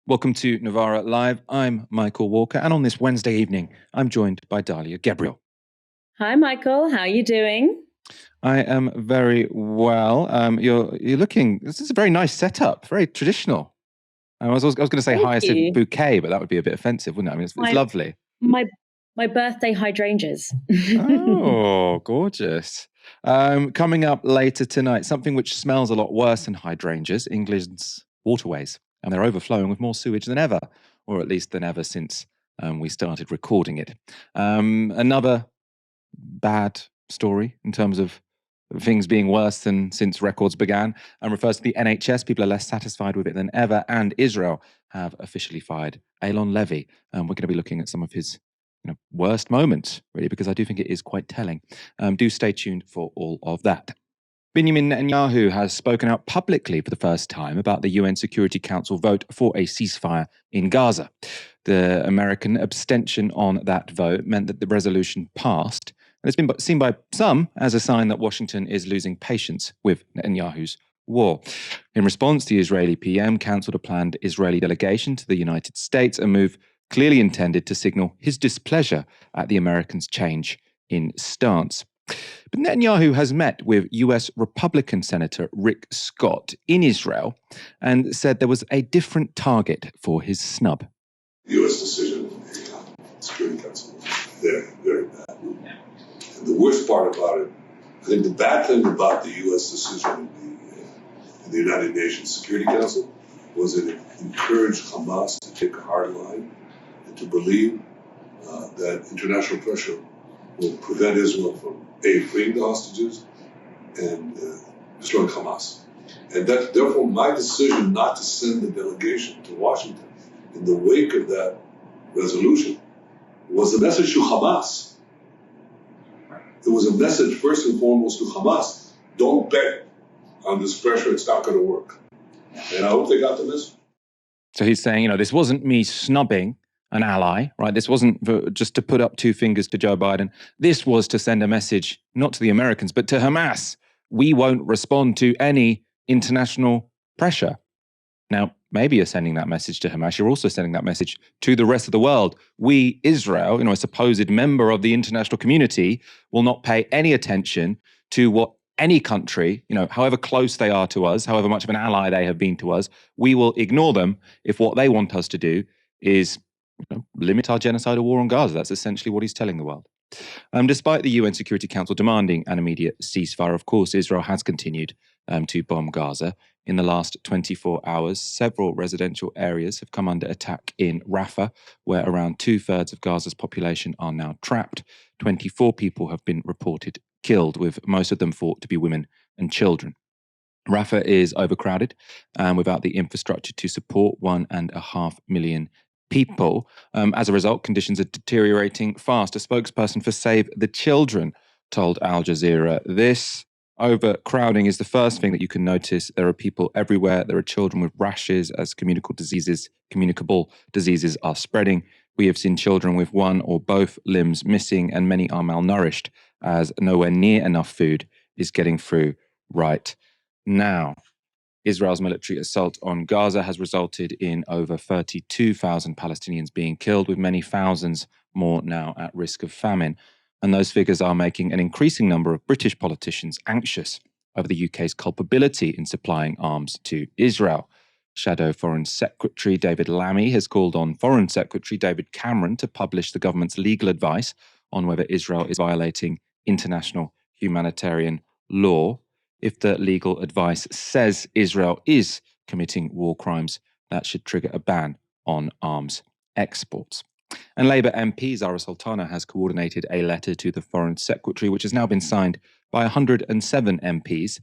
Welcome to Novara Live. I'm Michael Walker, and on this Wednesday evening, I'm joined by Dalia Gebrial. Hi, Michael. How are you doing? I am very well. You're looking. This is a very nice setup, very traditional. I was going to say Thank hyacinth you. bouquet, but that would be a bit offensive, wouldn't it? I mean, it's lovely. My birthday hydrangeas. Oh, gorgeous. Coming up later tonight, something which smells a lot worse than hydrangeas, England's waterways. And they're overflowing with more sewage than ever, or at least than ever since we started recording it. Another bad story in terms of things being worse than since records began, and refers to the NHS. People are less satisfied with it than ever, and Israel have officially fired Eylon Levy. We're going to be looking at some of his worst moments, really, because I do think it is quite telling. Do stay tuned for all of that. Benjamin Netanyahu has spoken out publicly for the first time about the UN Security Council vote for a ceasefire in Gaza. The American abstention on that vote meant that the resolution passed, and it's been seen by some as a sign that Washington is losing patience with Netanyahu's war. In response, the Israeli PM cancelled a planned Israeli delegation to the United States, a move clearly intended to signal his displeasure at the Americans' change in stance. But Netanyahu has met with US Republican Senator Rick Scott in Israel and said there was a different target for his snub. The US decision in the Security Council was very, very bad. And the worst part about it, I think the bad thing about the US decision in the United Nations Security Council was that it encouraged Hamas to take a hard line and to believe that international pressure will prevent Israel from freeing the hostages and destroying Hamas. And that, therefore, my decision not to send the delegation to Washington in the wake of that resolution was a message to Hamas. It was a message, first and foremost, to Hamas. Don't bet on this pressure. It's not going to work. And I hope they got the message. So he's saying, this wasn't me snubbing an ally, right? This wasn't just to put up two fingers to Joe Biden. This was to send a message, not to the Americans, but to Hamas. We won't respond to any international pressure. Now, maybe you're sending that message to Hamas. You're also sending that message to the rest of the world. We, Israel, a supposed member of the international community, will not pay any attention to what any country, however close they are to us, however much of an ally they have been to us. We will ignore them if what they want us to do is limit our genocidal war on Gaza. That's essentially what he's telling the world. Despite the UN Security Council demanding an immediate ceasefire, of course, Israel has continued to bomb Gaza. In the last 24 hours, several residential areas have come under attack in Rafah, where around 2/3 of Gaza's population are now trapped. 24 people have been reported killed, with most of them thought to be women and children. Rafah is overcrowded and without the infrastructure to support 1.5 million people. As a result, conditions are deteriorating fast. A spokesperson for Save the Children told Al Jazeera, this overcrowding is the first thing that you can notice. There are people everywhere. There are children with rashes as communicable diseases are spreading. We have seen children with one or both limbs missing, and many are malnourished as nowhere near enough food is getting through right now. Israel's military assault on Gaza has resulted in over 32,000 Palestinians being killed, with many thousands more now at risk of famine. And those figures are making an increasing number of British politicians anxious over the UK's culpability in supplying arms to Israel. Shadow Foreign Secretary David Lammy has called on Foreign Secretary David Cameron to publish the government's legal advice on whether Israel is violating international humanitarian law. If the legal advice says Israel is committing war crimes, that should trigger a ban on arms exports. And Labour MP Zara Sultana has coordinated a letter to the Foreign Secretary, which has now been signed by 107 MPs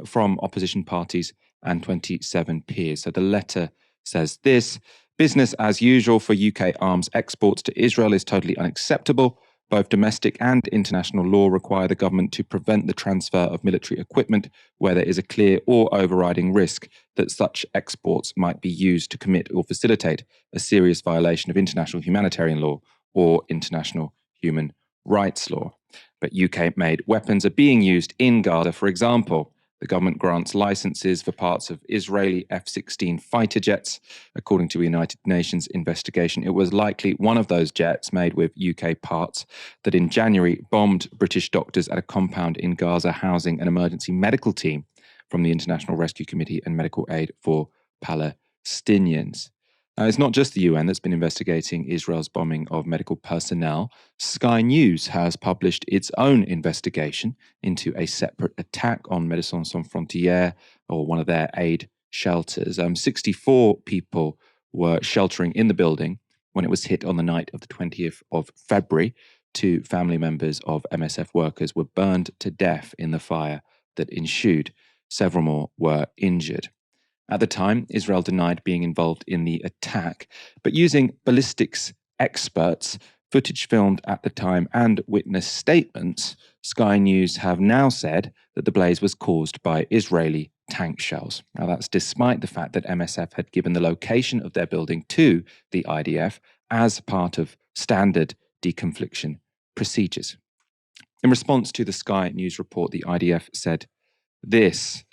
from opposition parties and 27 peers. So the letter says this: business as usual for UK arms exports to Israel is totally unacceptable. Both domestic and international law require the government to prevent the transfer of military equipment where there is a clear or overriding risk that such exports might be used to commit or facilitate a serious violation of international humanitarian law or international human rights law. But UK-made weapons are being used in Gaza, for example, The government grants licenses for parts of Israeli F-16 fighter jets. According to a United Nations investigation, it was likely one of those jets made with UK parts that in January bombed British doctors at a compound in Gaza housing an emergency medical team from the International Rescue Committee and Medical Aid for Palestinians. It's not just the UN that's been investigating Israel's bombing of medical personnel. Sky News has published its own investigation into a separate attack on Médecins Sans Frontières, or one of their aid shelters. 64 people were sheltering in the building when it was hit on the night of the 20th of February. 2 family members of MSF workers were burned to death in the fire that ensued. Several more were injured. At the time, Israel denied being involved in the attack, but using ballistics experts, footage filmed at the time, and witness statements, Sky News have now said that the blaze was caused by Israeli tank shells. Now, that's despite the fact that MSF had given the location of their building to the IDF as part of standard deconfliction procedures. In response to the Sky News report, the IDF said this: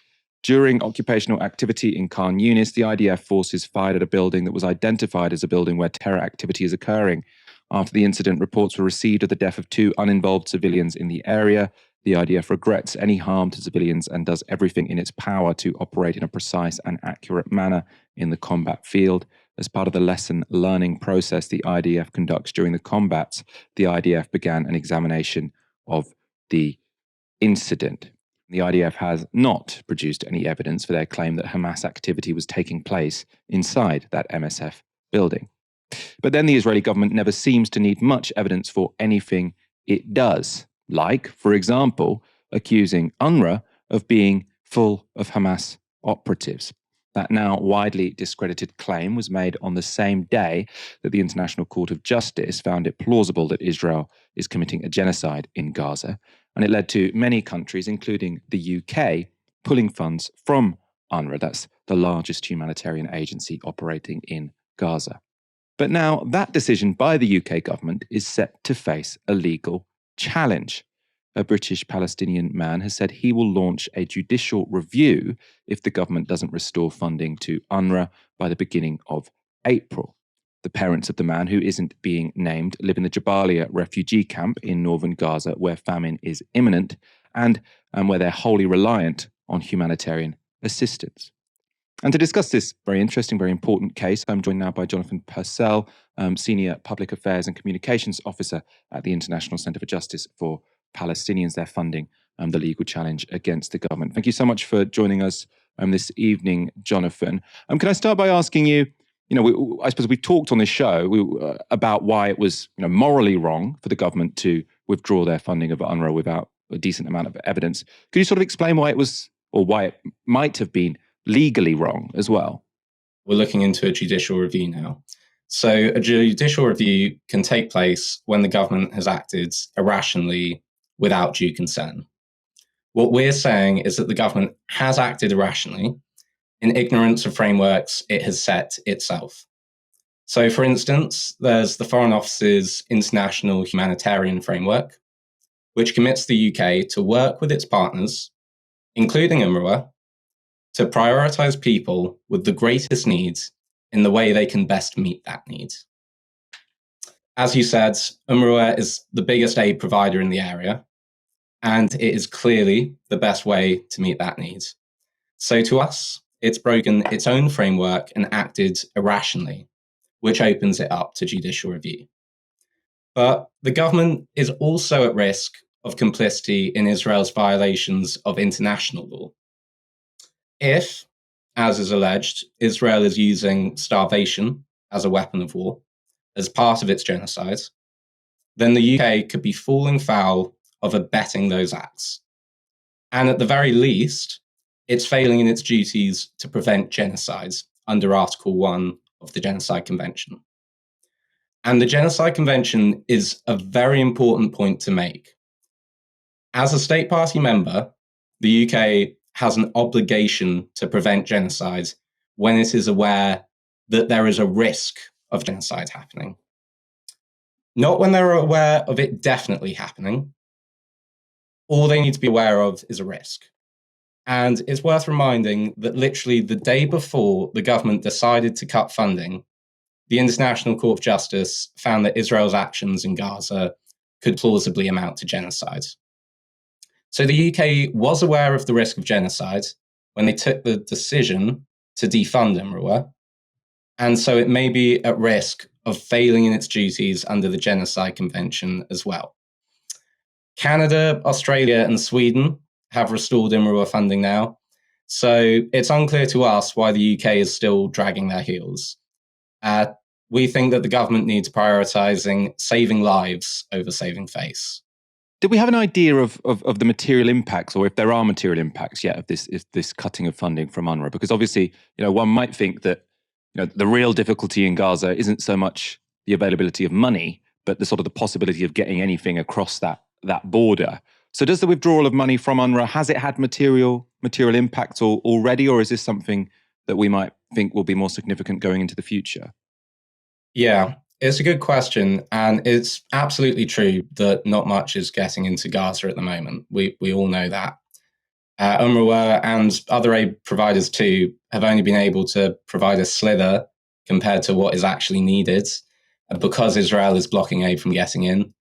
during occupational activity in Khan Yunis, the IDF forces fired at a building that was identified as a building where terror activity is occurring. After the incident, reports were received of the death of 2 uninvolved civilians in the area. The IDF regrets any harm to civilians and does everything in its power to operate in a precise and accurate manner in the combat field. As part of the lesson learning process the IDF conducts during the combats, the IDF began an examination of the incident. The IDF has not produced any evidence for their claim that Hamas activity was taking place inside that MSF building. But then the Israeli government never seems to need much evidence for anything it does, like, for example, accusing UNRWA of being full of Hamas operatives. That now widely discredited claim was made on the same day that the International Court of Justice found it plausible that Israel is committing a genocide in Gaza, and it led to many countries, including the UK, pulling funds from UNRWA. That's the largest humanitarian agency operating in Gaza. But now that decision by the UK government is set to face a legal challenge. A British Palestinian man has said he will launch a judicial review if the government doesn't restore funding to UNRWA by the beginning of April. The parents of the man, who isn't being named, live in the Gebrial refugee camp in northern Gaza, where famine is imminent and where they're wholly reliant on humanitarian assistance. And to discuss this very interesting, very important case, I'm joined now by Jonathan Purcell, Senior Public Affairs and Communications Officer at the International Centre for Justice for Palestinians. They're funding the legal challenge against the government. Thank you so much for joining us this evening, Jonathan. Can I start by asking you, I suppose we talked on this show about why it was morally wrong for the government to withdraw their funding of UNRWA without a decent amount of evidence. Could you sort of explain why it was, or why it might have been legally wrong as well? We're looking into a judicial review now. So a judicial review can take place when the government has acted irrationally without due concern. What we're saying is that the government has acted irrationally in ignorance of frameworks it has set itself. So, for instance, there's the Foreign Office's International Humanitarian Framework, which commits the UK to work with its partners, including UNRWA, to prioritise people with the greatest needs in the way they can best meet that need. As you said, UNRWA is the biggest aid provider in the area, and it is clearly the best way to meet that need. So to us, it's broken its own framework and acted irrationally, which opens it up to judicial review. But the government is also at risk of complicity in Israel's violations of international law. If, as is alleged, Israel is using starvation as a weapon of war, as part of its genocide, then the UK could be falling foul of abetting those acts. And at the very least, it's failing in its duties to prevent genocides under Article 1 of the Genocide Convention. And the Genocide Convention is a very important point to make. As a state party member, the UK has an obligation to prevent genocide when it is aware that there is a risk of genocide happening. Not when they're aware of it definitely happening. All they need to be aware of is a risk. And it's worth reminding that literally the day before the government decided to cut funding, the International Court of Justice found that Israel's actions in Gaza could plausibly amount to genocide. So the UK was aware of the risk of genocide when they took the decision to defund UNRWA, and so it may be at risk of failing in its duties under the Genocide Convention as well. Canada, Australia, and Sweden have restored UNRWA funding now, so it's unclear to us why the UK is still dragging their heels. We think that the government needs prioritizing saving lives over saving face. Do we have an idea of the material impacts, or if there are material impacts yet of this cutting of funding from UNRWA? Because obviously, one might think that the real difficulty in Gaza isn't so much the availability of money, but the possibility of getting anything across that border. So does the withdrawal of money from UNRWA, has it had material impacts already, or is this something that we might think will be more significant going into the future? Yeah, it's a good question, and it's absolutely true that not much is getting into Gaza at the moment. We all know that. UNRWA and other aid providers too have only been able to provide a slither compared to what is actually needed because Israel is blocking aid from getting in.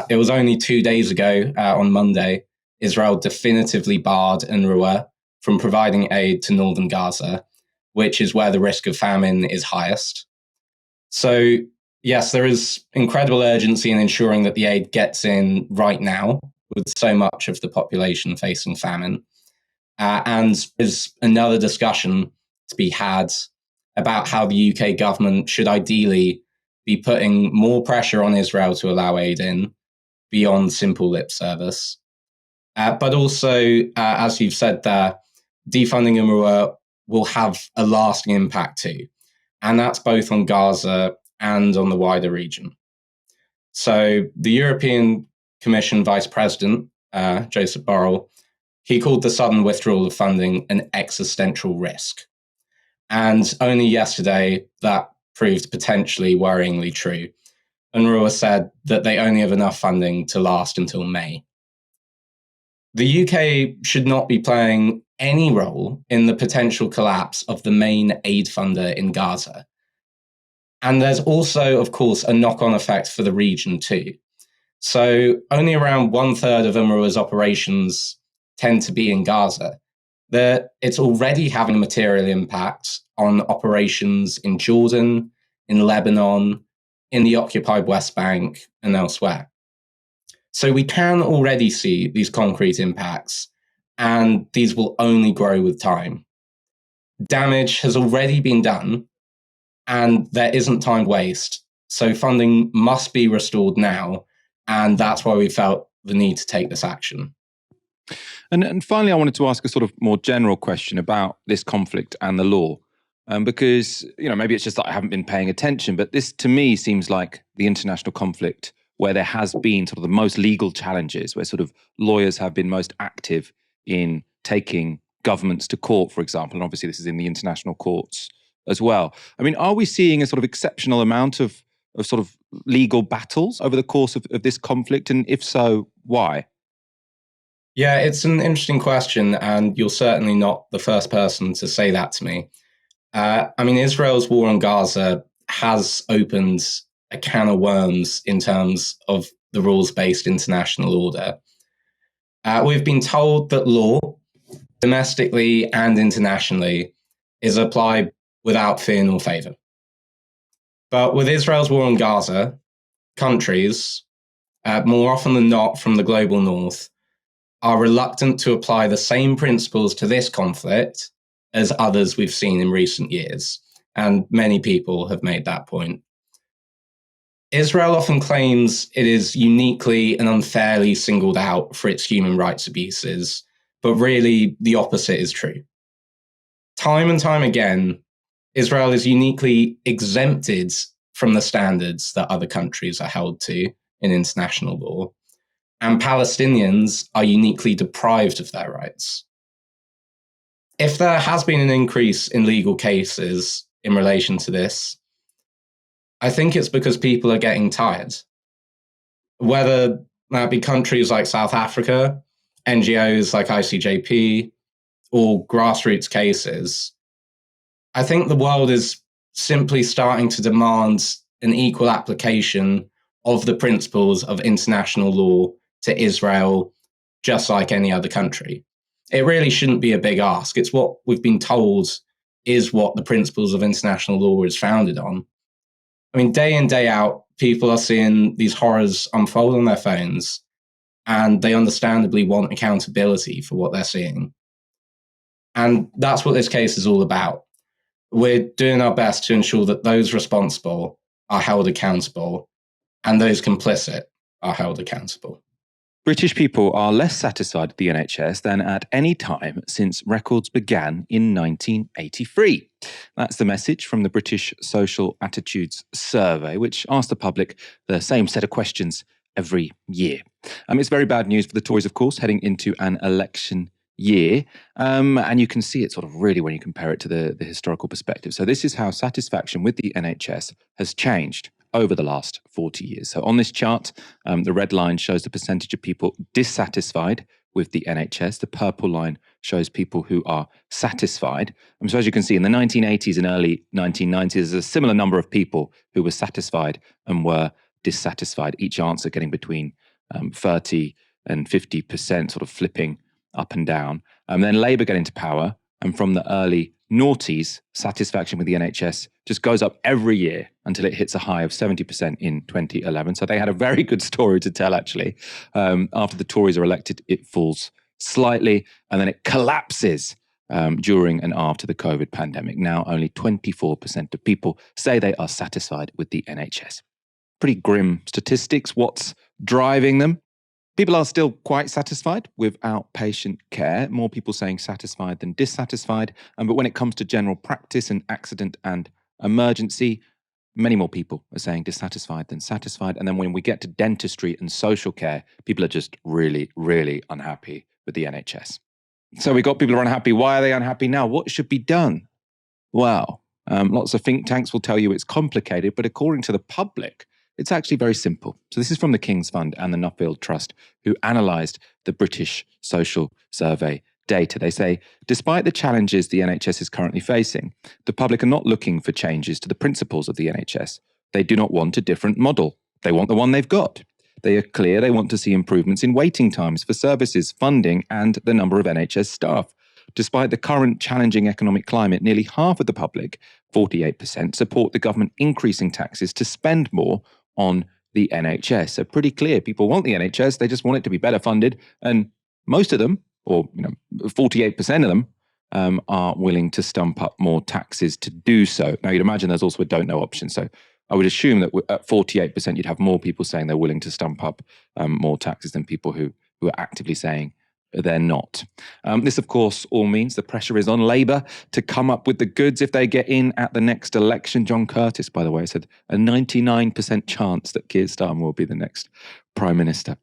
It was only 2 days ago, on Monday, Israel definitively barred UNRWA from providing aid to northern Gaza, which is where the risk of famine is highest. So, yes, there is incredible urgency in ensuring that the aid gets in right now, with so much of the population facing famine. And there's another discussion to be had about how the UK government should ideally be putting more pressure on Israel to allow aid in beyond simple lip service. But also, as you've said there, defunding UNRWA will have a lasting impact too. And that's both on Gaza and on the wider region. So the European Commission Vice President, Joseph Borrell, he called the sudden withdrawal of funding an existential risk. And only yesterday, that proved potentially worryingly true. UNRWA said that they only have enough funding to last until May. The UK should not be playing any role in the potential collapse of the main aid funder in Gaza. And there's also, of course, a knock-on effect for the region too. So only around 1/3 of UNRWA's operations tend to be in Gaza. It's already having a material impact on operations in Jordan, in Lebanon, in the occupied West Bank, and elsewhere. So we can already see these concrete impacts, and these will only grow with time. Damage has already been done, and there isn't time to waste. So funding must be restored now, and that's why we felt the need to take this action. And finally, I wanted to ask a sort of more general question about this conflict and the law. Because, maybe it's just that I haven't been paying attention, but this to me seems like the international conflict where there has been sort of the most legal challenges, where sort of lawyers have been most active in taking governments to court, for example. And obviously this is in the international courts as well. I mean, are we seeing a sort of exceptional amount of sort of legal battles over the course of this conflict? And if so, why? Yeah, it's an interesting question, and you're certainly not the first person to say that to me. Israel's war on Gaza has opened a can of worms in terms of the rules-based international order. We've been told that law, domestically and internationally, is applied without fear nor favor. But with Israel's war on Gaza, countries, more often than not from the global north, are reluctant to apply the same principles to this conflict as others we've seen in recent years, and many people have made that point. Israel often claims it is uniquely and unfairly singled out for its human rights abuses, but really the opposite is true. Time and time again, Israel is uniquely exempted from the standards that other countries are held to in international law, and Palestinians are uniquely deprived of their rights. If there has been an increase in legal cases in relation to this, I think it's because people are getting tired. Whether that be countries like South Africa, NGOs like ICJP, or grassroots cases, I think the world is simply starting to demand an equal application of the principles of international law to Israel, just like any other country. It really shouldn't be a big ask. It's what we've been told is what the principles of international law is founded on. I mean, day in, day out, people are seeing these horrors unfold on their phones, and they understandably want accountability for what they're seeing. And that's what this case is all about. We're doing our best to ensure that those responsible are held accountable and those complicit are held accountable. British people are less satisfied with the NHS than at any time since records began in 1983. That's the message from the British Social Attitudes Survey, which asked the public the same set of questions every year. It's very bad news for the Tories, of course, heading into an election year. And you can see it sort of really when you compare it to the historical perspective. So this is how satisfaction with the NHS has changed over the last 40 years. So on this chart, the red line shows the percentage of people dissatisfied with the NHS. The purple line shows people who are satisfied. So as you can see, in the 1980s and early 1990s, there's a similar number of people who were satisfied and were dissatisfied, each answer getting between 30 and 50%, sort of flipping up and down. Then Labour get into power, and from the early noughties, satisfaction with the NHS just goes up every year until it hits a high of 70% in 2011. So they had a very good story to tell, actually. After the Tories are elected, it falls slightly, and then it collapses during and after the COVID pandemic. Now, only 24% of people say they are satisfied with the NHS. Pretty grim statistics. What's driving them? People are still quite satisfied with outpatient care, more people saying satisfied than dissatisfied. But when it comes to general practice and accident and emergency, many more people are saying dissatisfied than satisfied. And then when we get to dentistry and social care, people are just really, really unhappy with the NHS. So we've got people who are unhappy. Why are they unhappy now? What should be done? Well, lots of think tanks will tell you it's complicated, but according to the public, it's actually very simple. So this is from the King's Fund and the Nuffield Trust, who analysed the British Social Survey data. They say, despite the challenges the NHS is currently facing, the public are not looking for changes to the principles of the NHS. They do not want a different model. They want the one they've got. They are clear they want to see improvements in waiting times for services, funding, and the number of NHS staff. Despite the current challenging economic climate, nearly half of the public, 48%, support the government increasing taxes to spend more on the NHS. So pretty clear, people want the NHS, they just want it to be better funded, and most of them, or 48% of them, are willing to stump up more taxes to do so. Now, you'd imagine there's also a don't know option, so I would assume that at 48%, you'd have more people saying they're willing to stump up more taxes than people who are actively saying they're not. This, of course, all means the pressure is on Labour to come up with the goods if they get in at the next election. John Curtis, by the way, said a 99% chance that Keir Starmer will be the next Prime Minister.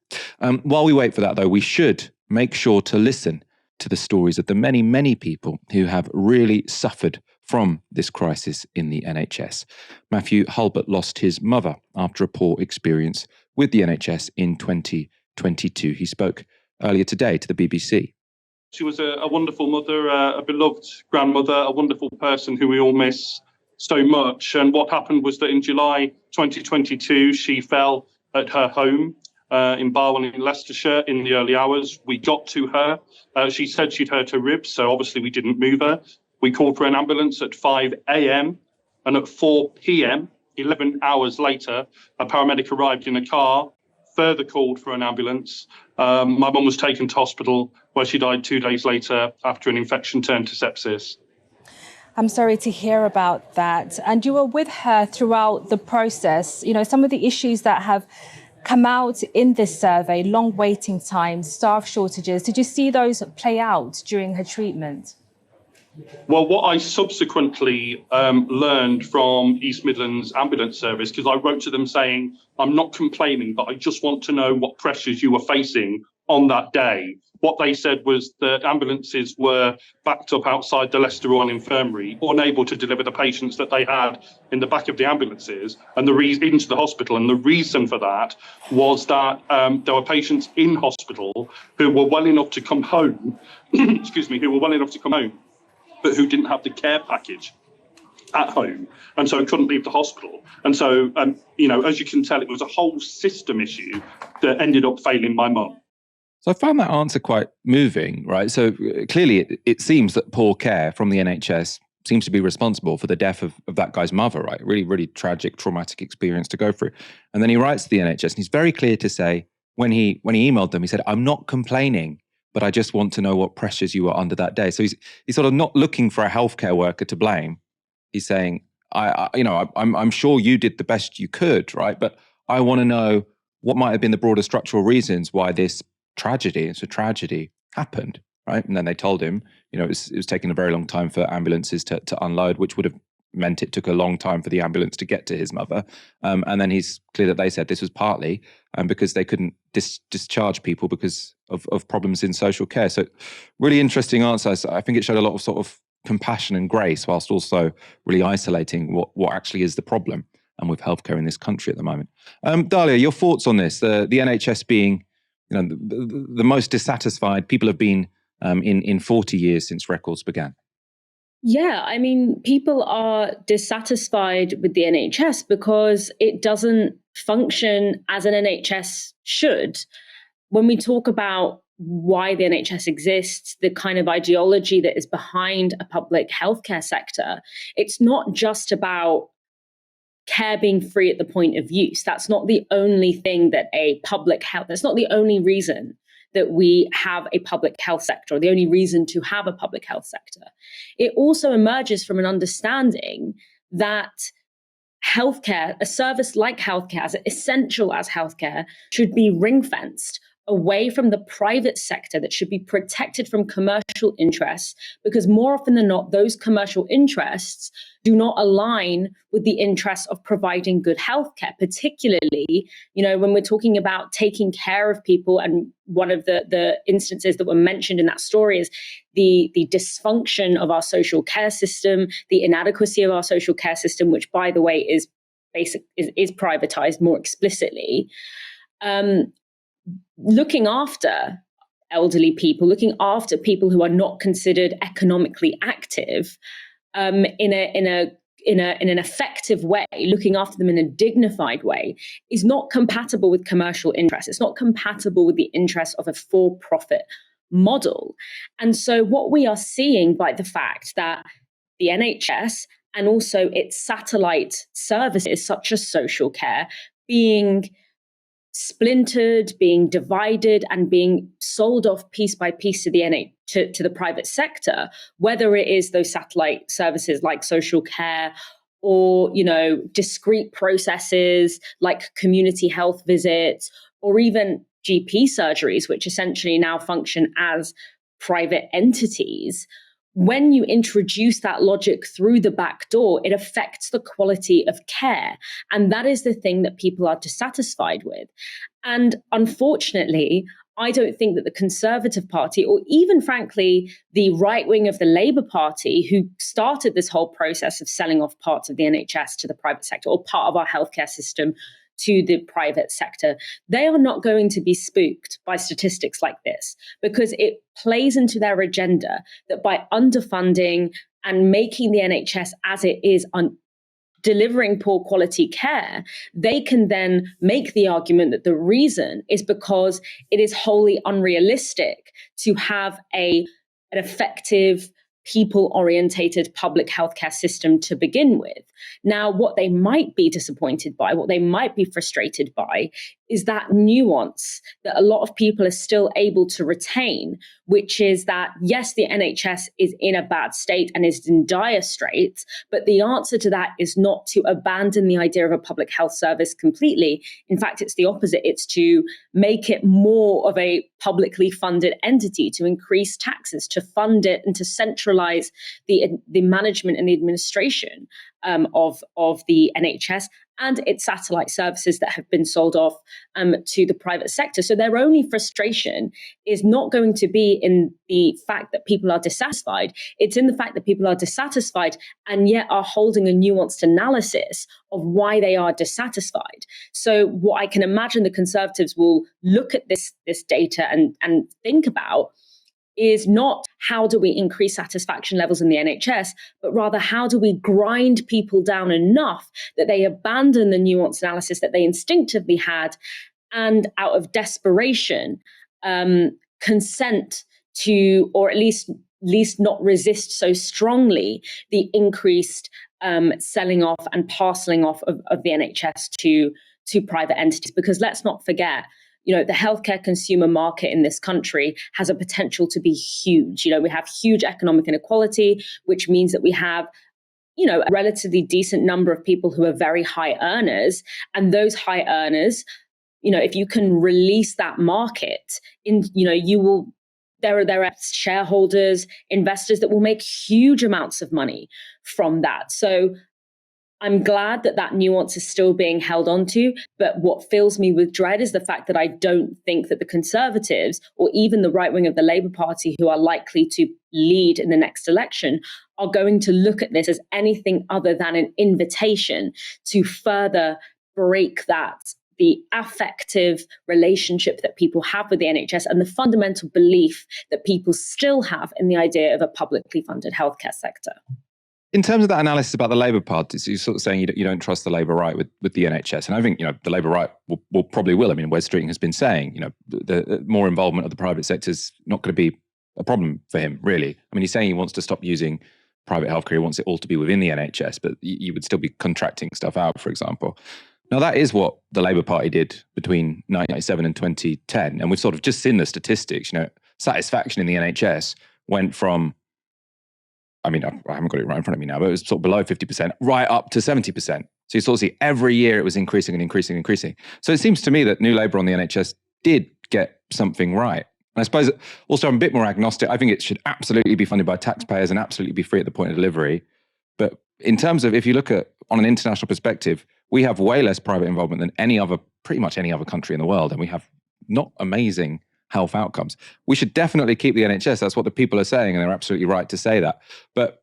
While we wait for that, though, we should make sure to listen to the stories of the many, many people who have really suffered from this crisis in the NHS. Matthew Hulbert lost his mother after a poor experience with the NHS in 2022. He spoke earlier today to the BBC. She was a wonderful mother, a beloved grandmother, a wonderful person who we all miss so much. And what happened was that in July 2022, she fell at her home in Barwell in Leicestershire in the early hours. We got to her. She said she'd hurt her ribs, so obviously we didn't move her. We called for an ambulance at 5 a.m. and at 4 p.m., 11 hours later, a paramedic arrived in a car, further called for an ambulance. My mum was taken to hospital where she died 2 days later after an infection turned to sepsis. I'm sorry to hear about that. And you were with her throughout the process. You know, some of the issues that have come out in this survey, long waiting times, staff shortages, did you see those play out during her treatment? Well, what I subsequently learned from East Midlands Ambulance Service, because I wrote to them saying, I'm not complaining, but I just want to know what pressures you were facing on that day. What they said was that ambulances were backed up outside the Leicester Royal Infirmary, unable to deliver the patients that they had in the back of the ambulances and into the hospital. And the reason for that was that there were patients in hospital who were well enough to come home, but who didn't have the care package at home, and so couldn't leave the hospital. And so, as you can tell, it was a whole system issue that ended up failing my mum. So I found that answer quite moving, right? So clearly it seems that poor care from the NHS seems to be responsible for the death of that guy's mother, right? Really, really tragic, traumatic experience to go through. And then he writes to the NHS and he's very clear to say, when he emailed them, he said, "I'm not complaining, but I just want to know what pressures you were under that day." So he's sort of not looking for a healthcare worker to blame. He's saying, I'm sure you did the best you could, right? But I want to know what might have been the broader structural reasons why it's a tragedy happened, right? And then they told him, it was taking a very long time for ambulances to unload, which would have meant it took a long time for the ambulance to get to his mother. And then he's clear that they said this was partly because they couldn't discharge people because of problems in social care. So really interesting answer. I think it showed a lot of sort of compassion and grace, whilst also really isolating what actually is the problem and with healthcare in this country at the moment. Dalia, your thoughts on this? The NHS being the most dissatisfied people have been in 40 years since records began. Yeah, I mean, people are dissatisfied with the NHS because it doesn't function as an NHS should. When we talk about why the NHS exists, the kind of ideology that is behind a public healthcare sector, it's not just about care being free at the point of use. That's not the only thing that that's not the only reason that we have a public health sector, or the only reason to have a public health sector. It also emerges from an understanding that healthcare, a service like healthcare, as essential as healthcare, should be ring-fenced away from the private sector, that should be protected from commercial interests, because more often than not, those commercial interests do not align with the interests of providing good healthcare, particularly, when we're talking about taking care of people. And one of the instances that were mentioned in that story is the dysfunction of our social care system, the inadequacy of our social care system, which, by the way, is privatized more explicitly. Looking after elderly people, looking after people who are not considered economically active, in an effective way, looking after them in a dignified way, is not compatible with commercial interests. It's not compatible with the interests of a for-profit model. And so what we are seeing by the fact that the NHS and also its satellite services, such as social care, being splintered, being divided, and being sold off piece by piece to the to the private sector, whether it is those satellite services like social care, or discrete processes like community health visits, or even GP surgeries, which essentially now function as private entities. When you introduce that logic through the back door, it affects the quality of care. And that is the thing that people are dissatisfied with. And unfortunately, I don't think that the Conservative Party, or even frankly, the right wing of the Labour Party, who started this whole process of selling off parts of the NHS to the private sector, or part of our healthcare system to the private sector, they are not going to be spooked by statistics like this, because it plays into their agenda that by underfunding and making the NHS as it is delivering poor quality care, they can then make the argument that the reason is because it is wholly unrealistic to have an effective, people-orientated public healthcare system to begin with. Now, what they might be disappointed by, what they might be frustrated by, is that nuance that a lot of people are still able to retain, which is that, yes, the NHS is in a bad state and is in dire straits, but the answer to that is not to abandon the idea of a public health service completely. In fact, it's the opposite. It's to make it more of a publicly funded entity, to increase taxes, to fund it, and to centralize centralize the management and the administration of the NHS and its satellite services that have been sold off to the private sector. So their only frustration is not going to be in the fact that people are dissatisfied. It's in the fact that people are dissatisfied and yet are holding a nuanced analysis of why they are dissatisfied. So what I can imagine the Conservatives will look at this data and think about is not how do we increase satisfaction levels in the NHS, but rather how do we grind people down enough that they abandon the nuanced analysis that they instinctively had and out of desperation consent to, or at least not resist so strongly, the increased selling off and parceling off of the NHS to private entities. Because let's not forget, the healthcare consumer market in this country has a potential to be huge. We have huge economic inequality, which means that we have, a relatively decent number of people who are very high earners. And those high earners, if you can release that market, there are shareholders, investors that will make huge amounts of money from that. So I'm glad that nuance is still being held onto, but what fills me with dread is the fact that I don't think that the Conservatives or even the right wing of the Labour Party, who are likely to lead in the next election, are going to look at this as anything other than an invitation to further break the affective relationship that people have with the NHS and the fundamental belief that people still have in the idea of a publicly funded healthcare sector. In terms of that analysis about the Labour Party, so you're sort of saying you don't trust the Labour right with the NHS. And I think, the Labour right will probably will. I mean, Wes Streeting has been saying, the more involvement of the private sector is not going to be a problem for him, really. I mean, he's saying he wants to stop using private healthcare. He wants it all to be within the NHS, but you would still be contracting stuff out, for example. Now, that is what the Labour Party did between 1997 and 2010. And we've sort of just seen the statistics, satisfaction in the NHS went from, I haven't got it right in front of me now, but it was sort of below 50%, right up to 70%. So you sort of see every year it was increasing and increasing and increasing. So it seems to me that New Labour on the NHS did get something right. And I suppose also I'm a bit more agnostic. I think it should absolutely be funded by taxpayers and absolutely be free at the point of delivery. But in terms of, if you look at, on an international perspective, we have way less private involvement than pretty much any other country in the world. And we have not amazing health outcomes. We should definitely keep the NHS. That's what the people are saying, and they're absolutely right to say that. But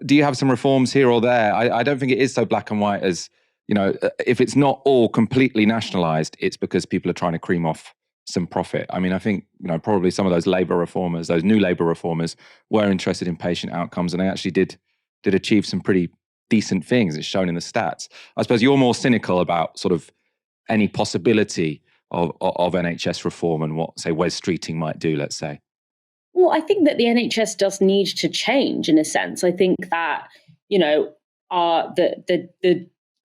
do you have some reforms here or there? I don't think it is so black and white as, if it's not all completely nationalised, it's because people are trying to cream off some profit. I think, probably some of those Labour reformers, those new Labour reformers, were interested in patient outcomes, and they actually did achieve some pretty decent things. It's shown in the stats. I suppose you're more cynical about sort of any possibility of NHS reform and what, say, Wes Streeting might do, let's say? Well, I think that the NHS does need to change in a sense. I think that, it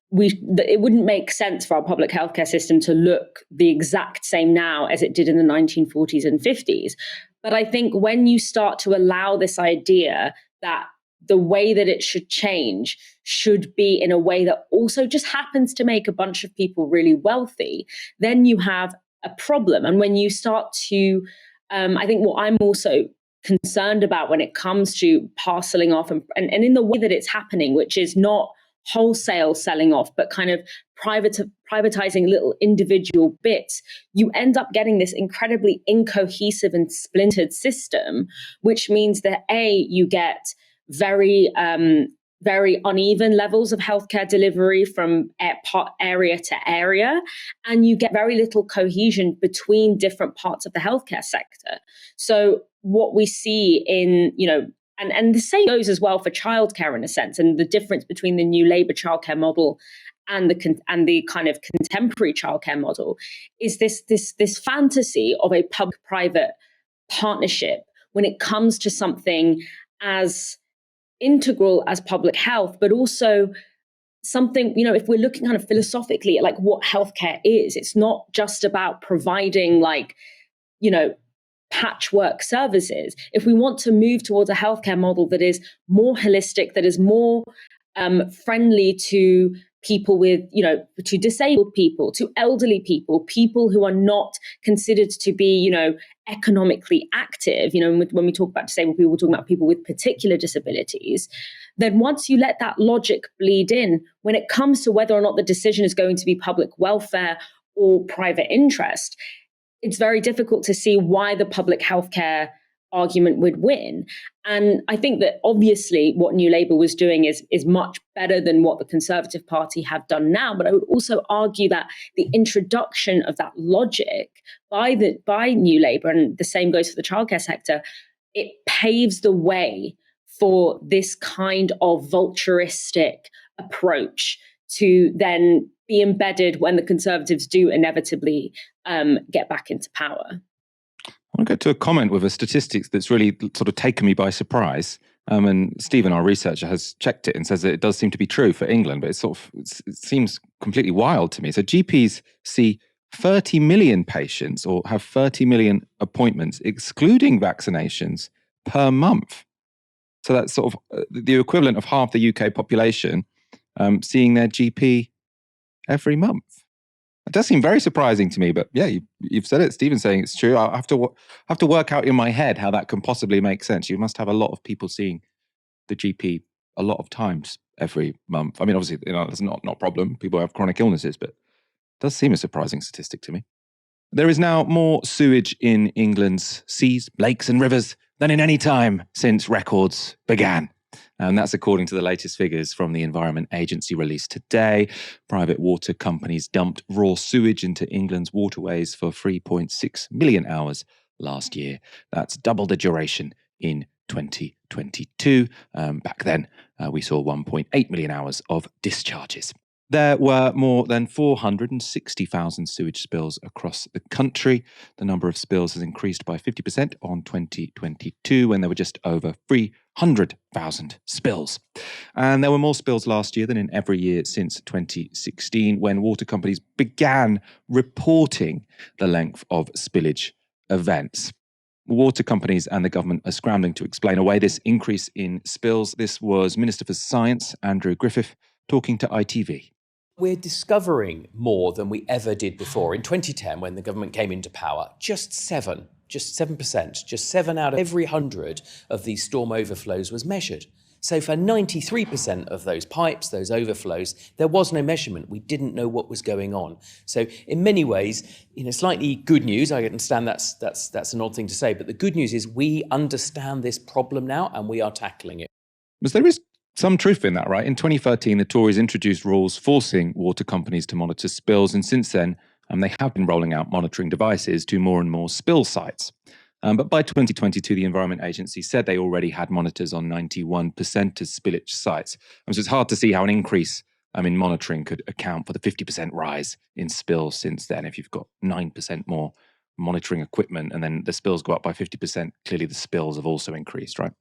wouldn't make sense for our public healthcare system to look the exact same now as it did in the 1940s and 50s. But I think when you start to allow this idea that the way that it should change should be in a way that also just happens to make a bunch of people really wealthy, then you have a problem. And when you start to, I think what I'm also concerned about when it comes to parceling off and in the way that it's happening, which is not wholesale selling off, but kind of privatizing little individual bits, you end up getting this incredibly incohesive and splintered system, which means that you get very uneven levels of healthcare delivery from area to area, and you get very little cohesion between different parts of the healthcare sector. So what we see in, and the same goes as well for childcare in a sense, and the difference between the new Labour childcare model and the kind of contemporary childcare model is this fantasy of a public-private partnership when it comes to something as integral as public health, but also something, if we're looking kind of philosophically at like what healthcare is, it's not just about providing patchwork services. If we want to move towards a healthcare model that is more holistic, that is more friendly to people with, to disabled people, to elderly people, people who are not considered to be, economically active. When we talk about disabled people, we're talking about people with particular disabilities. Then once you let that logic bleed in, when it comes to whether or not the decision is going to be public welfare or private interest, it's very difficult to see why the public healthcare argument would win. And I think that obviously what New Labour was doing is much better than what the Conservative Party have done now. But I would also argue that the introduction of that logic by New Labour, and the same goes for the childcare sector, it paves the way for this kind of vulturistic approach to then be embedded when the Conservatives do inevitably get back into power. I want to go to a comment with a statistics that's really sort of taken me by surprise. And Stephen, our researcher, has checked it and says that it does seem to be true for England, but it seems completely wild to me. So GPs see 30 million patients or have 30 million appointments, excluding vaccinations, per month. So that's sort of the equivalent of half the UK population seeing their GP every month. It does seem very surprising to me, but yeah, you've said it. Stephen's saying it's true. I have to work out in my head how that can possibly make sense. You must have a lot of people seeing the GP a lot of times every month. I mean, obviously, that's not a problem. People have chronic illnesses, but it does seem a surprising statistic to me. There is now more sewage in England's seas, lakes and rivers than in any time since records began. And that's according to the latest figures from the Environment Agency released today. Private water companies dumped raw sewage into England's waterways for 3.6 million hours last year. That's double the duration in 2022. Back then, we saw 1.8 million hours of discharges. There were more than 460,000 sewage spills across the country. The number of spills has increased by 50% on 2022, when there were just over 300,000 spills. And there were more spills last year than in every year since 2016, when water companies began reporting the length of spillage events. Water companies and the government are scrambling to explain away this increase in spills. This was Minister for Science, Andrew Griffith, talking to ITV. We're discovering more than we ever did before. In 2010, when the government came into power, just 7% out of every 100 of these storm overflows was measured. So for 93% of those pipes, those overflows, there was no measurement. We didn't know what was going on. So in many ways, slightly good news. I understand that's an odd thing to say, but the good news is we understand this problem now and we are tackling it. But there is some truth in that, right? In 2013, the Tories introduced rules forcing water companies to monitor spills, and since then, they have been rolling out monitoring devices to more and more spill sites. But by 2022, the Environment Agency said they already had monitors on 91% of spillage sites. So it's hard to see how an increase in monitoring could account for the 50% rise in spills since then. If you've got 9% more monitoring equipment and then the spills go up by 50%, clearly the spills have also increased, right?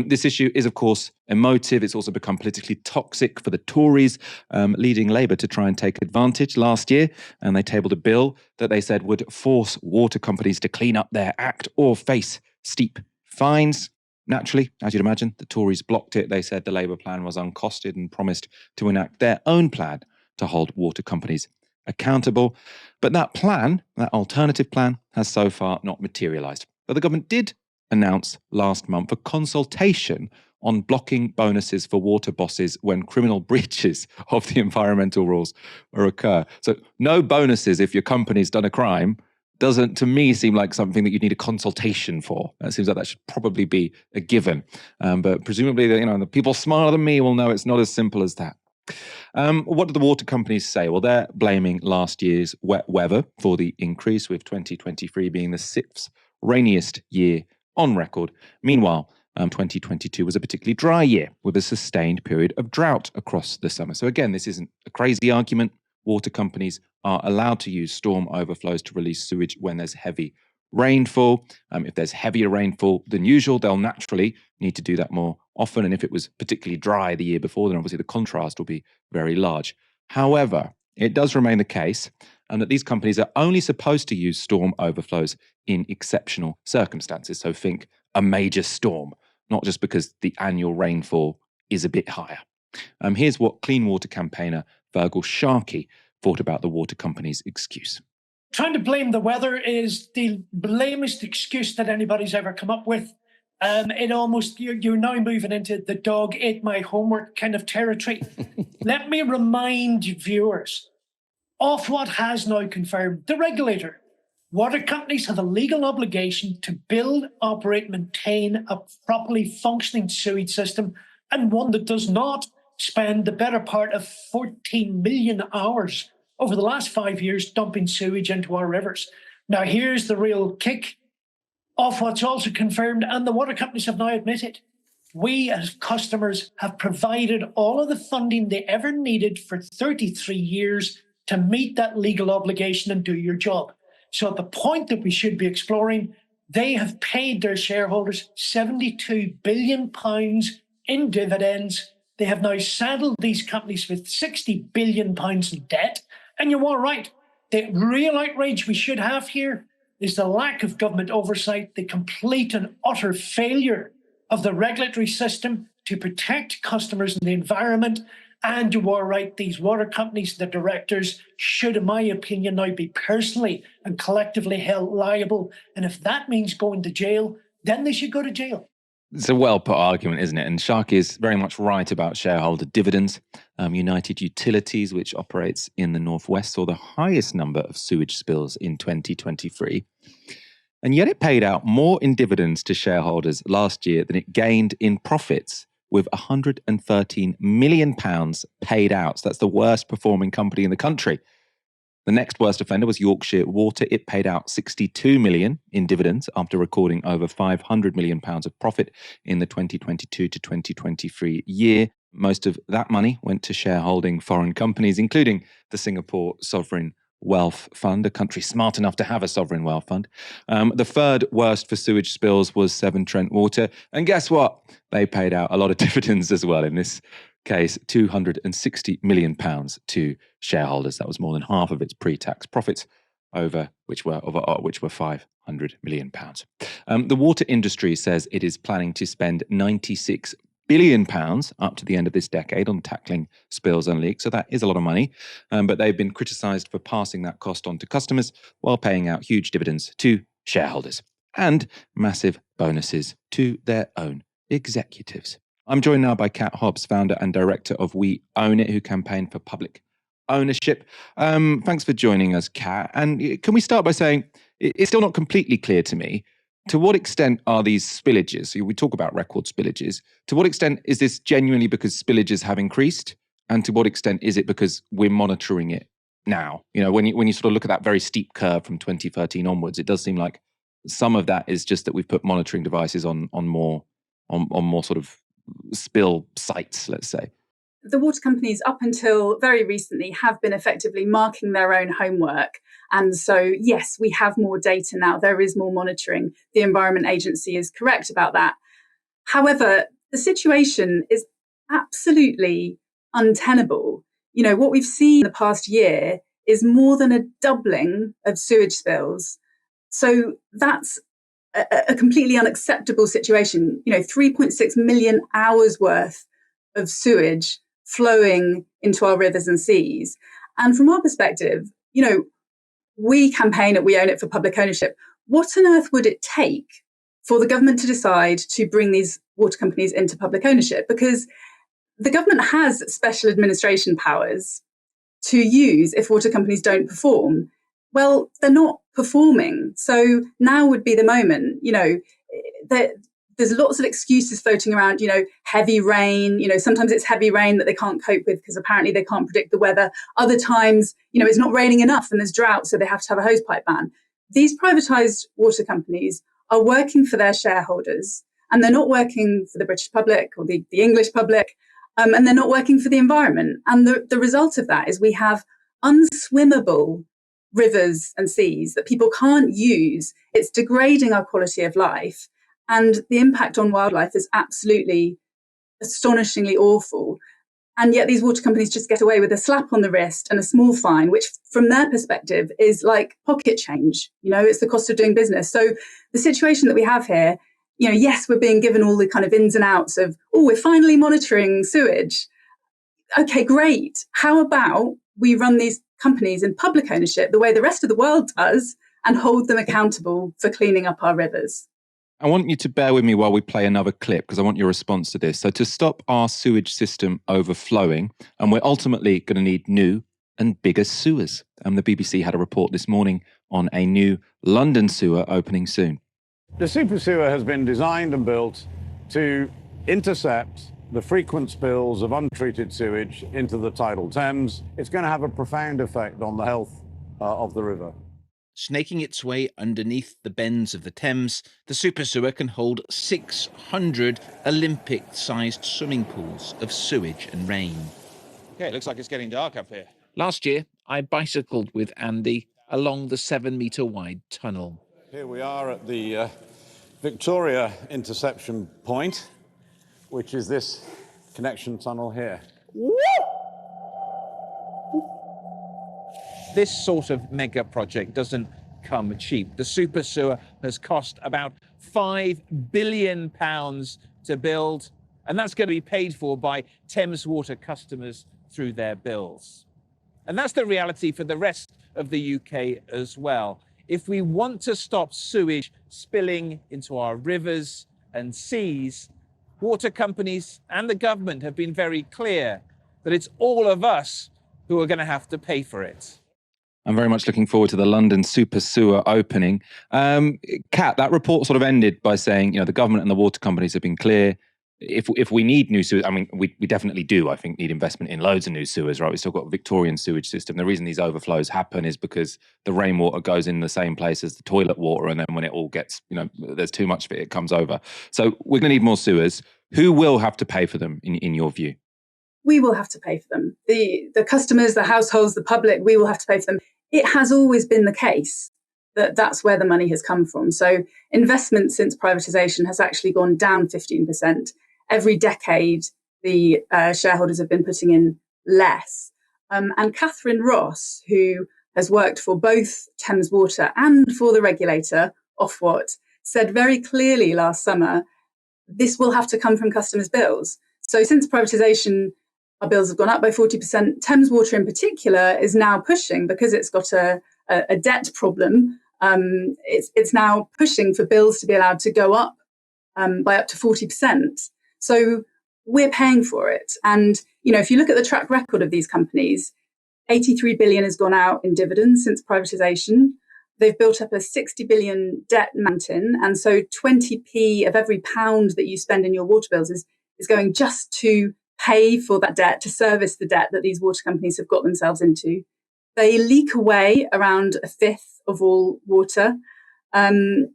This issue is, of course, emotive. It's also become politically toxic for the Tories, leading Labour to try and take advantage last year. And they tabled a bill that they said would force water companies to clean up their act or face steep fines. Naturally, as you'd imagine, the Tories blocked it. They said the Labour plan was uncosted and promised to enact their own plan to hold water companies accountable. But that plan, that alternative plan, has so far not materialised. But the government did announce last month a consultation on blocking bonuses for water bosses when criminal breaches of the environmental rules occur. So no bonuses if your company's done a crime doesn't, to me, seem like something that you need a consultation for. It seems like that should probably be a given. But presumably, the people smarter than me will know it's not as simple as that. What do the water companies say? Well, they're blaming last year's wet weather for the increase, with 2023 being the sixth rainiest year on record. Meanwhile, 2022 was a particularly dry year with a sustained period of drought across the summer. So again, this isn't a crazy argument. Water companies are allowed to use storm overflows to release sewage when there's heavy rainfall. If there's heavier rainfall than usual, they'll naturally need to do that more often. And if it was particularly dry the year before, then obviously the contrast will be very large. However, it does remain the case that these companies are only supposed to use storm overflows in exceptional circumstances. So think a major storm, not just because the annual rainfall is a bit higher. Here's what Clean Water campaigner Fergal Sharkey thought about the water company's excuse. Trying to blame the weather is the lamest excuse that anybody's ever come up with. It almost, you're now moving into the dog ate my homework kind of territory. Let me remind viewers of what has now confirmed the regulator. Water companies have a legal obligation to build, operate, maintain a properly functioning sewage system, and one that does not spend the better part of 14 million hours over the last 5 years dumping sewage into our rivers. Now, here's the real kick of what's also confirmed, and the water companies have now admitted. We as customers have provided all of the funding they ever needed for 33 years to meet that legal obligation and do your job. So at the point that we should be exploring, they have paid their shareholders £72 billion in dividends. They have now saddled these companies with £60 billion in debt. And you are right. The real outrage we should have here is the lack of government oversight, the complete and utter failure of the regulatory system to protect customers and the environment. And you are right, these water companies, the directors, should, in my opinion, now be personally and collectively held liable. And if that means going to jail, then they should go to jail. It's a well-put argument, isn't it? And Sharkey is very much right about shareholder dividends. United Utilities, which operates in the Northwest, saw the highest number of sewage spills in 2023. And yet it paid out more in dividends to shareholders last year than it gained in profits, with £113 million paid out. So that's the worst performing company in the country. The next worst offender was Yorkshire Water. It paid out £62 million in dividends after recording over £500 million of profit in the 2022 to 2023 year. Most of that money went to shareholding foreign companies, including the Singapore Sovereign Wealth Fund, a country smart enough to have a sovereign wealth fund. The third worst for sewage spills was Severn Trent Water. And guess what? They paid out a lot of dividends as well. In this case, £260 million to shareholders. That was more than half of its pre-tax profits, which were £500 million. The water industry says it is planning to spend £96 billion up to the end of this decade on tackling spills and leaks. So that is a lot of money. But they've been criticised for passing that cost on to customers while paying out huge dividends to shareholders and massive bonuses to their own executives. I'm joined now by Kat Hobbs, founder and director of We Own It, who campaign for public ownership. Thanks for joining us, Kat. And can we start by saying it's still not completely clear to me, to what extent are these spillages, we talk about record spillages, to what extent is this genuinely because spillages have increased? And to what extent is it because we're monitoring it now? You know, when you sort of look at that very steep curve from 2013 onwards, it does seem like some of that is just that we've put monitoring devices on more sort of spill sites, let's say. The water companies, up until very recently, have been effectively marking their own homework. And so, yes, we have more data now. There is more monitoring. The Environment Agency is correct about that. However, the situation is absolutely untenable. You know, what we've seen in the past year is more than a doubling of sewage spills. So that's a completely unacceptable situation. You know, 3.6 million hours worth of sewage flowing into our rivers and seas. And from our perspective, you know, we campaign at We Own It for public ownership. What on earth would it take for the government to decide to bring these water companies into public ownership? Because the government has special administration powers to use if water companies don't perform. Well, they're not performing. So now would be the moment. You know, there's lots of excuses floating around, you know, heavy rain, you know, sometimes it's heavy rain that they can't cope with because apparently they can't predict the weather. Other times, you know, it's not raining enough and there's drought, so they have to have a hosepipe ban. These privatised water companies are working for their shareholders, and they're not working for the British public or the English public, and they're not working for the environment. And the result of that is we have unswimmable rivers and seas that people can't use. It's degrading our quality of life. And the impact on wildlife is absolutely astonishingly awful. And yet these water companies just get away with a slap on the wrist and a small fine, which from their perspective is like pocket change. You know, it's the cost of doing business. So the situation that we have here, you know, yes, we're being given all the kind of ins and outs of, oh, we're finally monitoring sewage. okay, great. How about we run these companies in public ownership the way the rest of the world does and hold them accountable for cleaning up our rivers? I want you to bear with me while we play another clip because I want your response to this. So to stop our sewage system overflowing, and we're ultimately going to need new and bigger sewers. The BBC had a report this morning on a new London sewer opening soon. The super sewer has been designed and built to intercept the frequent spills of untreated sewage into the tidal Thames. It's going to have a profound effect on the health of the river. Snaking its way underneath the bends of the Thames, the super sewer can hold 600 Olympic-sized swimming pools of sewage and rain. Okay, it looks like it's getting dark up here. Last year, I bicycled with Andy along the 7-metre-wide tunnel. Here we are at the Victoria interception point, which is this connection tunnel here. This sort of mega project doesn't come cheap. The super sewer has cost about £5 billion to build, and that's going to be paid for by Thames Water customers through their bills. And that's the reality for the rest of the UK as well. If we want to stop sewage spilling into our rivers and seas, water companies and the government have been very clear that it's all of us who are going to have to pay for it. I'm very much looking forward to the London super sewer opening. Kat, that report sort of ended by saying, the government and the water companies have been clear. If we need new sewers, I mean, we definitely do, I think, need investment in loads of new sewers, right? We've still got a Victorian sewage system. The reason these overflows happen is because the rainwater goes in the same place as the toilet water, and then when it all gets, there's too much of it, it comes over. So we're going to need more sewers. Who will have to pay for them, in your view? We will have to pay for them. The customers, the households, the public, we will have to pay for them. It has always been the case that that's where the money has come from. So investment since privatisation has actually gone down 15%. Every decade, the shareholders have been putting in less. And Catherine Ross, who has worked for both Thames Water and for the regulator, Ofwat, said very clearly last summer, this will have to come from customers' bills. So since privatisation, our bills have gone up by 40%. Thames Water in particular is now pushing, because it's got a debt problem, it's now pushing for bills to be allowed to go up by up to 40%. So we're paying for it. And, if you look at the track record of these companies, 83 billion has gone out in dividends since privatisation. They've built up a 60 billion debt mountain. And so 20p of every pound that you spend in your water bills is going just to pay for that debt, to service the debt that these water companies have got themselves into. They leak away around a fifth of all water. And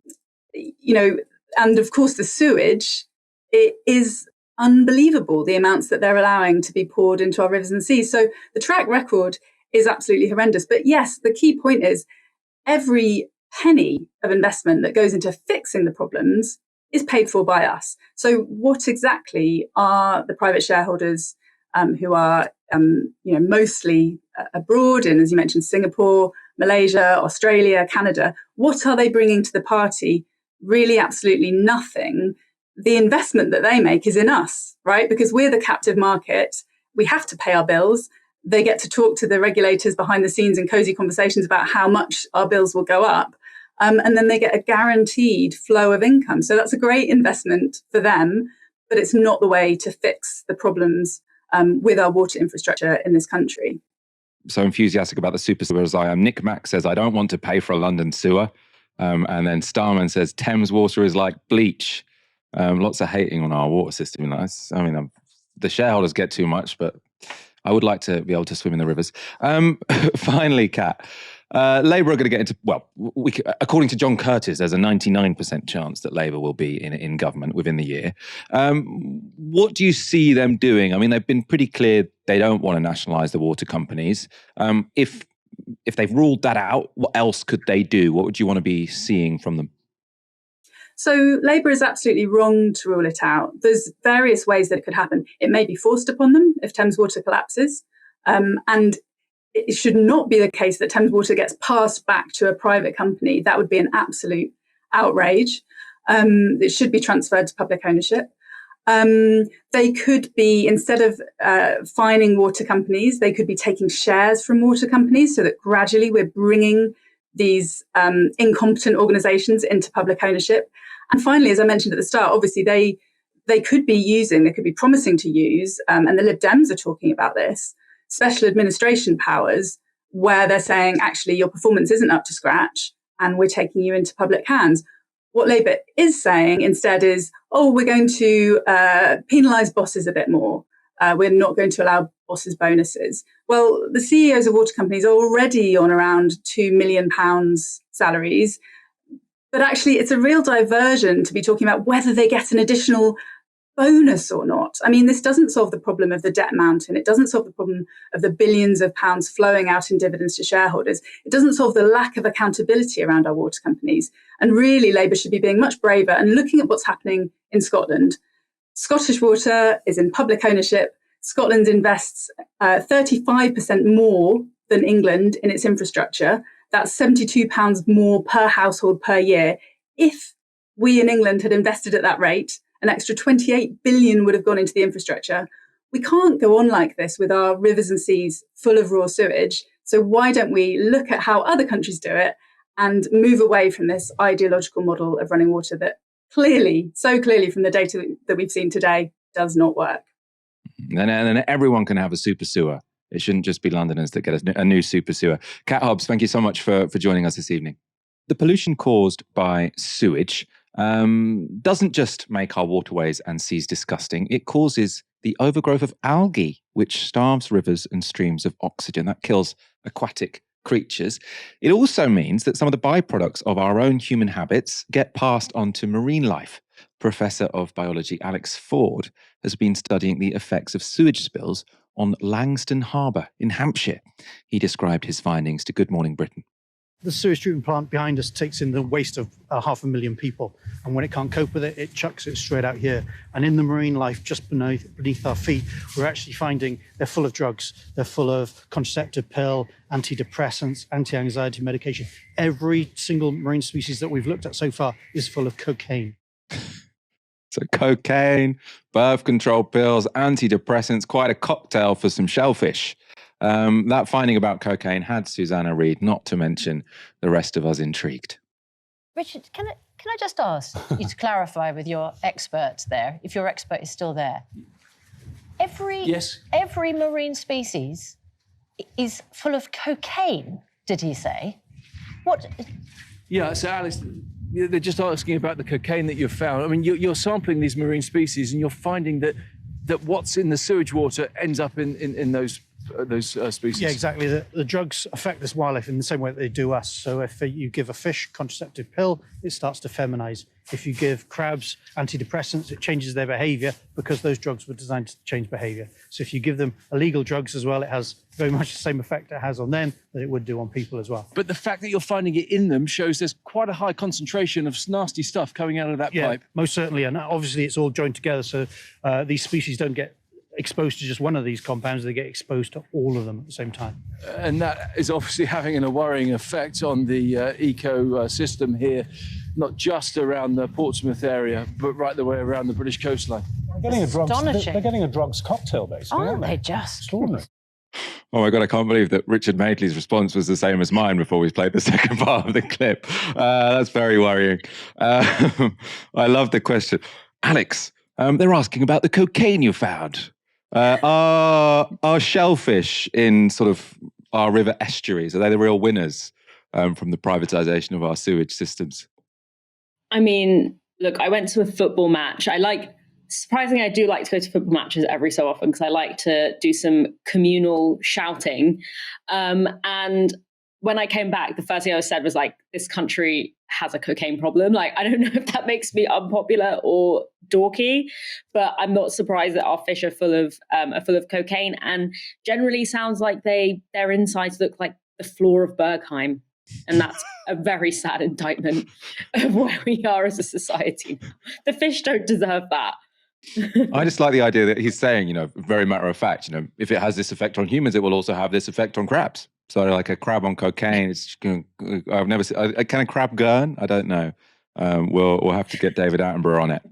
of course the sewage, it is unbelievable, the amounts that they're allowing to be poured into our rivers and seas. So the track record is absolutely horrendous. But yes, the key point is every penny of investment that goes into fixing the problems is paid for by us. So what exactly are the private shareholders who are mostly abroad, and as you mentioned, Singapore, Malaysia, Australia, Canada, what are they bringing to the party? Really absolutely nothing. The investment that they make is in us, right? Because we're the captive market. We have to pay our bills. They get to talk to the regulators behind the scenes in cozy conversations about how much our bills will go up. And then they get a guaranteed flow of income. So that's a great investment for them, but it's not the way to fix the problems with our water infrastructure in this country. So enthusiastic about the super sewer as I am. Nick Mack says, I don't want to pay for a London sewer. And then Starman says, Thames water is like bleach. Lots of hating on our water system. The shareholders get too much, but I would like to be able to swim in the rivers. Finally, Kat, Labour are going to get into, according to John Curtis, there's a 99% chance that Labour will be in government within the year. What do you see them doing? I mean, they've been pretty clear they don't want to nationalise the water companies. If they've ruled that out, what else could they do? What would you want to be seeing from them? So Labour is absolutely wrong to rule it out. There's various ways that it could happen. It may be forced upon them if Thames Water collapses. And it should not be the case that Thames Water gets passed back to a private company. That would be an absolute outrage. It should be transferred to public ownership. They could be, instead of fining water companies, they could be taking shares from water companies so that gradually we're bringing these incompetent organizations into public ownership. And finally, as I mentioned at the start, obviously they could be promising to use, and the Lib Dems are talking about this, special administration powers where they're saying, actually, your performance isn't up to scratch and we're taking you into public hands. What Labour is saying instead is, we're going to penalise bosses a bit more. We're not going to allow bosses bonuses. Well, the CEOs of water companies are already on around £2 million salaries. But actually, it's a real diversion to be talking about whether they get an additional bonus or not. I mean, this doesn't solve the problem of the debt mountain. It doesn't solve the problem of the billions of pounds flowing out in dividends to shareholders. It doesn't solve the lack of accountability around our water companies. And really, Labour should be being much braver and looking at what's happening in Scotland. Scottish Water is in public ownership. Scotland invests 35% more than England in its infrastructure. That's £72 more per household per year. If we in England had invested at that rate, an extra 28 billion would have gone into the infrastructure. We can't go on like this with our rivers and seas full of raw sewage. So why don't we look at how other countries do it and move away from this ideological model of running water that so clearly from the data that we've seen today, does not work. And everyone can have a super sewer. It shouldn't just be Londoners that get a new super sewer. Kat Hobbs, thank you so much for joining us this evening. The pollution caused by sewage doesn't just make our waterways and seas disgusting. It causes the overgrowth of algae, which starves rivers and streams of oxygen. That kills aquatic creatures. It also means that some of the byproducts of our own human habits get passed on to marine life. Professor of Biology Alex Ford has been studying the effects of sewage spills on Langston Harbour in Hampshire. He described his findings to Good Morning Britain. The sewage treatment plant behind us takes in the waste of 500,000 people. And when it can't cope with it, it chucks it straight out here. And in the marine life just beneath our feet, we're actually finding they're full of drugs. They're full of contraceptive pill, antidepressants, anti-anxiety medication. Every single marine species that we've looked at so far is full of cocaine. So cocaine, birth control pills, antidepressants, quite a cocktail for some shellfish. That finding about cocaine had Susanna Reid, not to mention the rest of us, intrigued. Richard, can I just ask you to clarify with your expert there, if your expert is still there? Every marine species is full of cocaine, did he say? What? Yeah, so Alice, they're just asking about the cocaine that you've found. I mean, you're sampling these marine species and you're finding that what's in the sewage water ends up in those species. Yeah, exactly. The drugs affect this wildlife in the same way that they do us. So if you give a fish contraceptive pill, it starts to feminize. If you give crabs antidepressants, it changes their behavior because those drugs were designed to change behavior. So if you give them illegal drugs as well, it has very much the same effect it has on them that it would do on people as well. But the fact that you're finding it in them shows there's quite a high concentration of nasty stuff coming out of that pipe. Most certainly. And obviously it's all joined together. So these species don't get exposed to just one of these compounds, they get exposed to all of them at the same time. And that is obviously having a worrying effect on the ecosystem here, not just around the Portsmouth area, but right the way around the British coastline. They're getting a drugs cocktail, basically. Aren't they just? Extraordinary. Oh my God, I can't believe that Richard Madeley's response was the same as mine before we played the second part of the clip. That's very worrying. I love the question. Alex, they're asking about the cocaine you found. Are shellfish in sort of our river estuaries, are they the real winners from the privatization of our sewage systems? I mean, look, I went to a football match. Surprisingly, I do like to go to football matches every so often because I like to do some communal shouting. And when I came back, the first thing I said was like, this country has a cocaine problem. Like, I don't know if that makes me unpopular or dorky, but I'm not surprised that our fish are full of cocaine, and generally sounds like their insides look like the floor of Bergheim. And that's a very sad indictment of where we are as a society. The fish don't deserve that. I just like the idea that he's saying, very matter of fact, if it has this effect on humans, it will also have this effect on crabs. So like a crab on cocaine, I've never seen, can a crab gurn? I don't know. We'll have to get David Attenborough on it.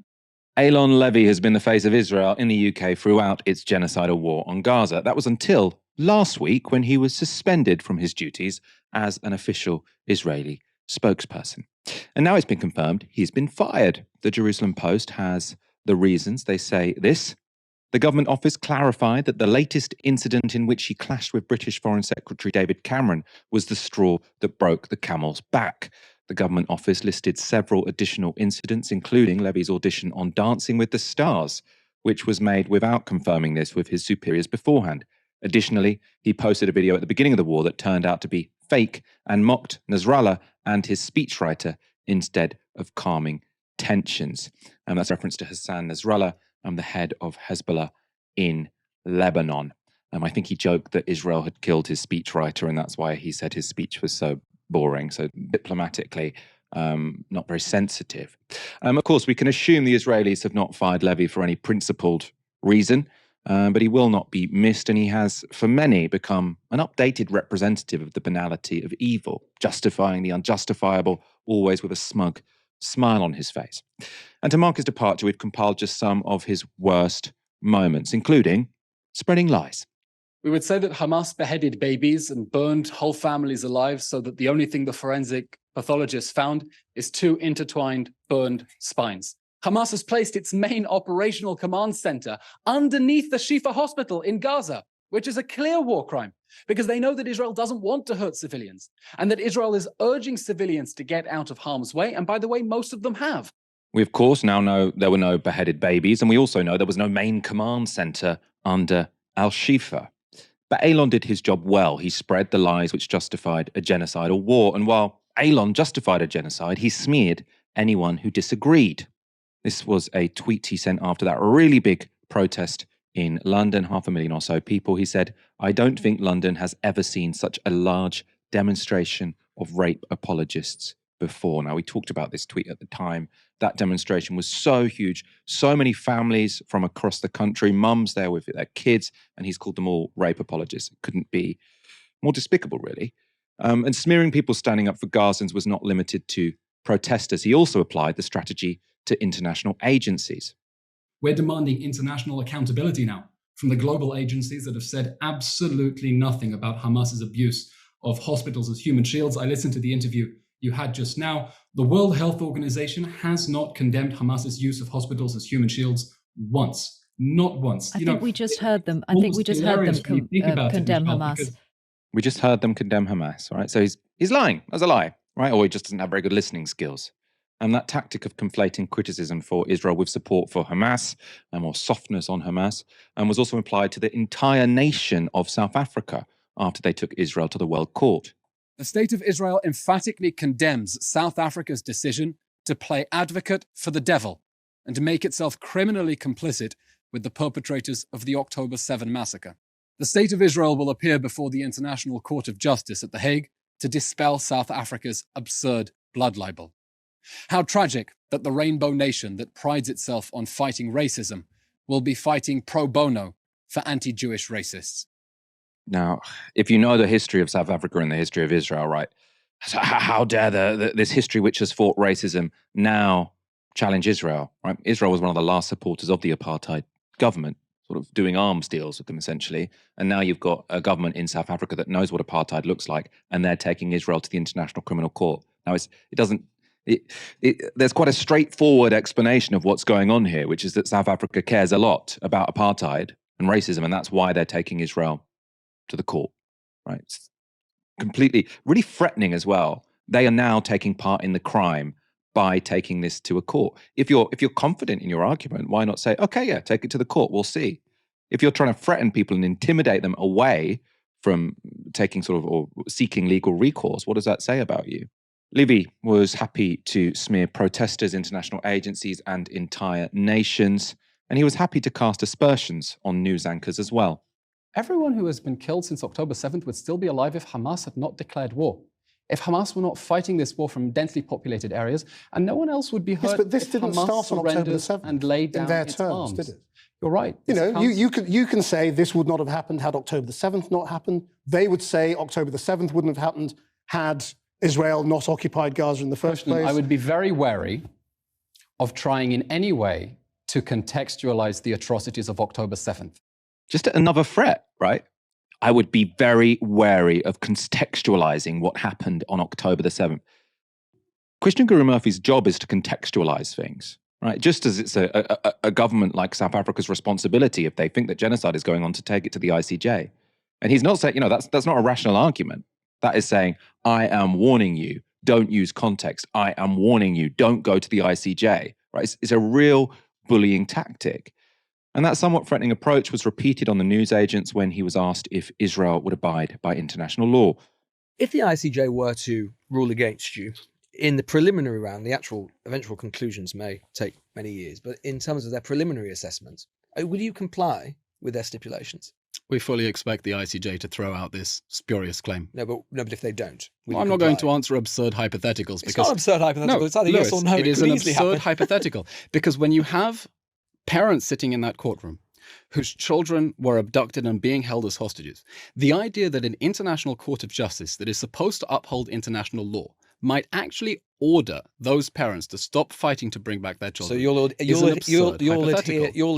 Eylon Levy has been the face of Israel in the UK throughout its genocidal war on Gaza. That was until last week when he was suspended from his duties as an official Israeli spokesperson. And now it's been confirmed he's been fired. The Jerusalem Post has the reasons. They say this. The government office clarified that the latest incident in which he clashed with British Foreign Secretary David Cameron was the straw that broke the camel's back. The government office listed several additional incidents, including Levy's audition on Dancing with the Stars, which was made without confirming this with his superiors beforehand. Additionally, he posted a video at the beginning of the war that turned out to be fake and mocked Nasrallah and his speechwriter instead of calming tensions. And that's a reference to Hassan Nasrallah, the head of Hezbollah in Lebanon. I think he joked that Israel had killed his speechwriter, and that's why he said his speech was so boring, so diplomatically not very sensitive. Of course, we can assume the Israelis have not fired Levy for any principled reason, but he will not be missed, and he has, for many, become an updated representative of the banality of evil, justifying the unjustifiable, always with a smug smile on his face. And to mark his departure, we've compiled just some of his worst moments, including spreading lies. We would say that Hamas beheaded babies and burned whole families alive so that the only thing the forensic pathologists found is two intertwined burned spines. Hamas has placed its main operational command center underneath the Shifa hospital in Gaza, which is a clear war crime, because they know that Israel doesn't want to hurt civilians and that Israel is urging civilians to get out of harm's way. And by the way, most of them have. We, of course, now know there were no beheaded babies, and we also know there was no main command center under Al-Shifa. But Eylon did his job well. He spread the lies which justified a genocidal war. And while Eylon justified a genocide, he smeared anyone who disagreed. This was a tweet he sent after that really big protest in London, 500,000 or so people. He said, "I don't think London has ever seen such a large demonstration of rape apologists before." Now, we talked about this tweet at the time. That demonstration was so huge. So many families from across the country, mums there with their kids, and he's called them all rape apologists. It couldn't be more despicable, really. And smearing people standing up for Gazans was not limited to protesters. He also applied the strategy to international agencies. We're demanding international accountability now from the global agencies that have said absolutely nothing about Hamas's abuse of hospitals as human shields. I listened to the interview you had just now. The World Health Organization has not condemned Hamas's use of hospitals as human shields once. Not once. I think we just heard them. I think we just heard them condemn Hamas. We just heard them condemn Hamas, right? So he's lying. That's a lie, right? Or he just doesn't have very good listening skills. And that tactic of conflating criticism for Israel with support for Hamas or softness on Hamas was also applied to the entire nation of South Africa after they took Israel to the World Court. The state of Israel emphatically condemns South Africa's decision to play advocate for the devil and to make itself criminally complicit with the perpetrators of the October 7 massacre. The state of Israel will appear before the International Court of Justice at The Hague to dispel South Africa's absurd blood libel. How tragic that the rainbow nation that prides itself on fighting racism will be fighting pro bono for anti-Jewish racists. Now, if you know the history of South Africa and the history of Israel, right, so how dare this history which has fought racism now challenge Israel, right? Israel was one of the last supporters of the apartheid government, sort of doing arms deals with them, essentially. And now you've got a government in South Africa that knows what apartheid looks like, and they're taking Israel to the International Criminal Court. Now, there's quite a straightforward explanation of what's going on here, which is that South Africa cares a lot about apartheid and racism, and that's why they're taking Israel to the court, right? It's completely, really threatening as well. They are now taking part in the crime by taking this to a court. If you're confident in your argument, why not say, okay, yeah, take it to the court, we'll see. If you're trying to threaten people and intimidate them away from taking or seeking legal recourse, what does that say about you? Levy was happy to smear protesters, international agencies, and entire nations, and he was happy to cast aspersions on news anchors as well. Everyone who has been killed since October 7th would still be alive if Hamas had not declared war. If Hamas were not fighting this war from densely populated areas, and no one else would be hurt. Yes, but this didn't start on October the 7th and laid down in their its terms, arms. did it? You're right. You can say this would not have happened had October the 7th not happened. They would say October the 7th wouldn't have happened had Israel not occupied Gaza in the first place. I would be very wary of trying in any way to contextualize the atrocities of October 7th. Just another threat, right? I would be very wary of contextualizing what happened on October the 7th. Christian Guru Murphy's job is to contextualize things, right? Just as it's a government like South Africa's responsibility, if they think that genocide is going on, to take it to the ICJ. And he's not saying, that's not a rational argument. That is saying, I am warning you, don't use context. I am warning you, don't go to the ICJ, right? It's a real bullying tactic. And that somewhat threatening approach was repeated on the news agents when he was asked if Israel would abide by international law. If the ICJ were to rule against you, in the preliminary round, the actual eventual conclusions may take many years, but in terms of their preliminary assessments, will you comply with their stipulations? We fully expect the ICJ to throw out this spurious claim. No, but if they don't, well, I'm not going to answer absurd hypotheticals. It's not absurd hypothetical. No, it's either Lewis, yes or no. It is an absurd hypothetical, because when you have parents sitting in that courtroom whose children were abducted and being held as hostages, the idea that an international court of justice that is supposed to uphold international law might actually order those parents to stop fighting to bring back their children. So you'll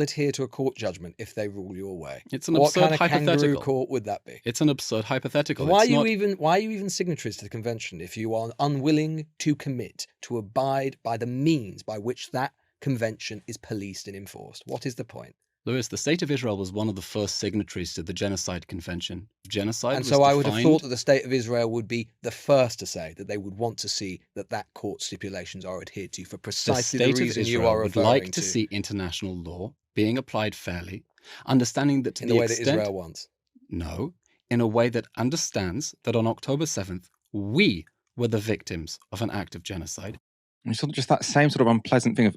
adhere to a court judgment if they rule your way. It's an absurd hypothetical. What kind of kangaroo court would that be? It's an absurd hypothetical. Why are you even signatories to the convention if you are unwilling to commit to abide by the means by which that convention is policed and enforced? What is the point? Lewis, the State of Israel was one of the first signatories to the Genocide Convention. Genocide and was so I would defined... have thought that the State of Israel would be the first to say that they would want to see that court stipulations are adhered to for precisely the reason you are referring to. would like to see international law being applied fairly, understanding that to in the way that Israel wants. No, in a way that understands that on October 7th, we were the victims of an act of genocide. And sort of just that same sort of unpleasant thing of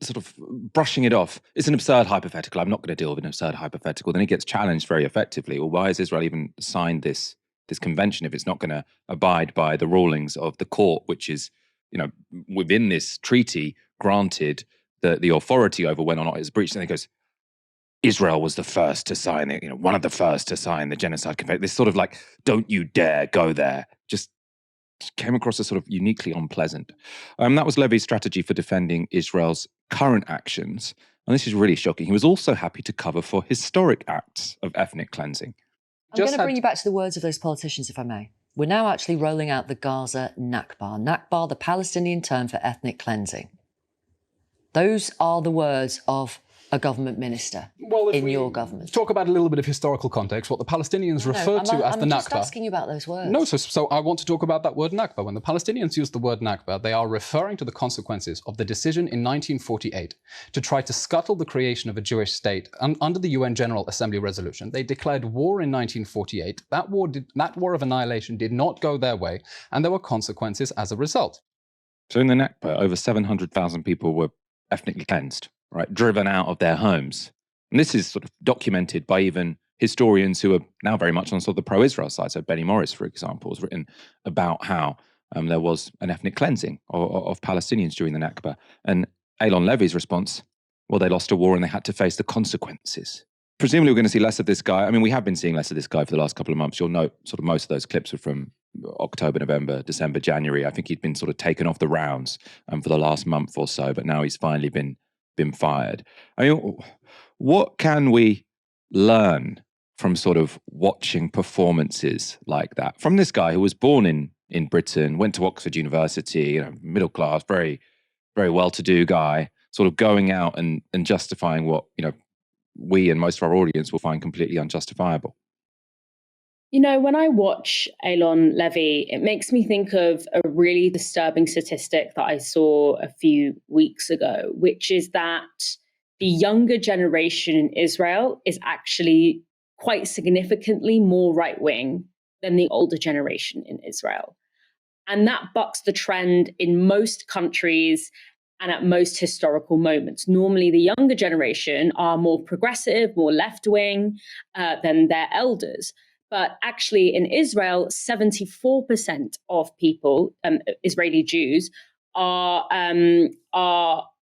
sort of brushing it off. It's an absurd hypothetical. I'm not going to deal with an absurd hypothetical. Then he gets challenged very effectively. Well, why has Israel even signed this convention if it's not going to abide by the rulings of the court, which is, within this treaty, granted the authority over when or not it's breached? And he goes, Israel was the first to sign it, one of the first to sign the genocide convention. This sort of like, don't you dare go there. Just came across as sort of uniquely unpleasant. That was Levy's strategy for defending Israel's current actions. And this is really shocking. He was also happy to cover for historic acts of ethnic cleansing. I'm going to bring you back to the words of those politicians, if I may. We're now actually rolling out the Gaza Nakba. Nakba, the Palestinian term for ethnic cleansing. Those are the words of a government minister in your government. Talk about a little bit of historical context, what the Palestinians refer to as the Nakba. I'm just asking you about those words. No, so I want to talk about that word Nakba. When the Palestinians use the word Nakba, they are referring to the consequences of the decision in 1948 to try to scuttle the creation of a Jewish state under the UN General Assembly resolution. They declared war in 1948. That war of annihilation did not go their way, and there were consequences as a result. So in the Nakba, over 700,000 people were ethnically cleansed, right, driven out of their homes. And this is sort of documented by even historians who are now very much on sort of the pro-Israel side. So Benny Morris, for example, has written about how there was an ethnic cleansing of Palestinians during the Nakba. And Eylon Levy's response, well, they lost a war and they had to face the consequences. Presumably we're going to see less of this guy. I mean, we have been seeing less of this guy for the last couple of months. You'll note sort of most of those clips are from October, November, December, January. I think he'd been sort of taken off the rounds for the last month or so, but now he's finally been fired. I mean, what can we learn from sort of watching performances like that from this guy who was born in Britain, went to Oxford University, middle class, very, very well-to-do guy, sort of going out and justifying what, we and most of our audience will find completely unjustifiable? When I watch Eylon Levy, it makes me think of a really disturbing statistic that I saw a few weeks ago, which is that the younger generation in Israel is actually quite significantly more right-wing than the older generation in Israel. And that bucks the trend in most countries and at most historical moments. Normally, the younger generation are more progressive, more left-wing than their elders. But actually in Israel, 74% of people, Israeli Jews,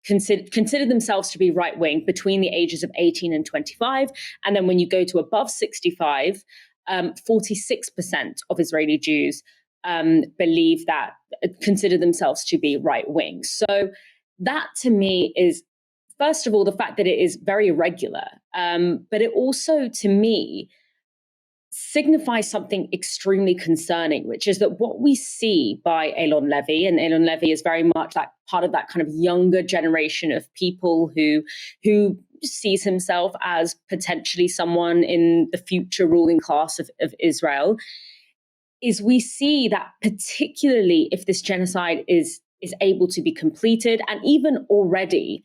consider themselves to be right-wing between the ages of 18 and 25. And then when you go to above 65, 46% of Israeli Jews consider themselves to be right-wing. So that to me is first of all, the fact that it is very irregular, but it also, to me, signifies something extremely concerning, which is that what we see by Eylon Levy, and Eylon Levy is very much like part of that kind of younger generation of people who sees himself as potentially someone in the future ruling class of Israel, is we see that particularly if this genocide is able to be completed, and even already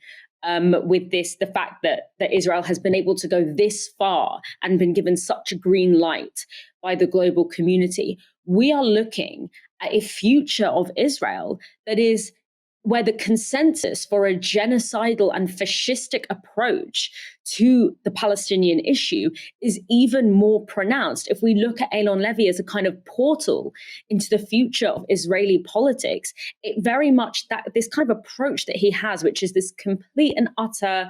with the fact that Israel has been able to go this far and been given such a green light by the global community, we are looking at a future of Israel that is where the consensus for a genocidal and fascistic approach to the Palestinian issue is even more pronounced. If we look at Eylon Levy as a kind of portal into the future of Israeli politics, it very much that this kind of approach that he has, which is this complete and utter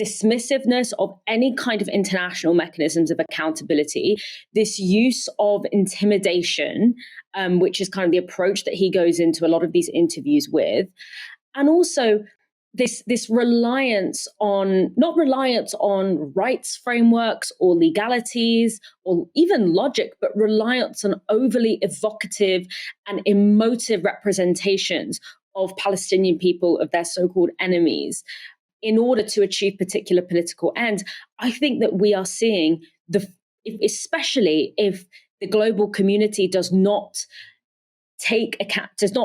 dismissiveness of any kind of international mechanisms of accountability, this use of intimidation, which is kind of the approach that he goes into a lot of these interviews with, and also this reliance on, not reliance on rights frameworks or legalities or even logic, but reliance on overly evocative and emotive representations of Palestinian people, of their so-called enemies, in order to achieve particular political ends. I think that we are seeing, especially if the global community does not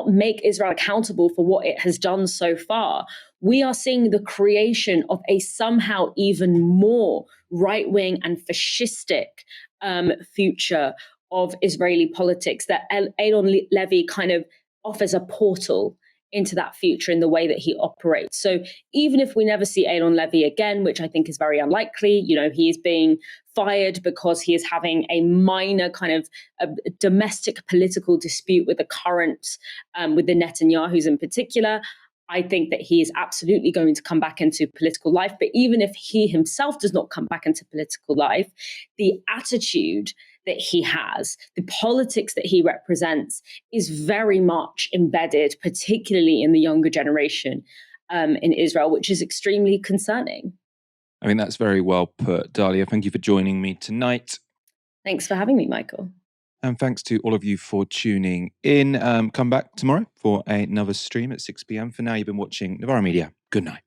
make Israel accountable for what it has done so far, we are seeing the creation of a somehow even more right-wing and fascistic future of Israeli politics that Eylon Levy kind of offers a portal into that future in the way that he operates. So even if we never see Eylon Levy again, which I think is very unlikely, he is being fired because he is having a minor kind of a domestic political dispute with the current, with the Netanyahus in particular, I think that he is absolutely going to come back into political life. But even if he himself does not come back into political life, the attitude that he has, the politics that he represents, is very much embedded, particularly in the younger generation in Israel, which is extremely concerning. I mean, that's very well put. Dalia, thank you for joining me tonight. Thanks for having me, Michael. And thanks to all of you for tuning in. Come back tomorrow for another stream at 6 p.m. For now, you've been watching Novara Media. Good night.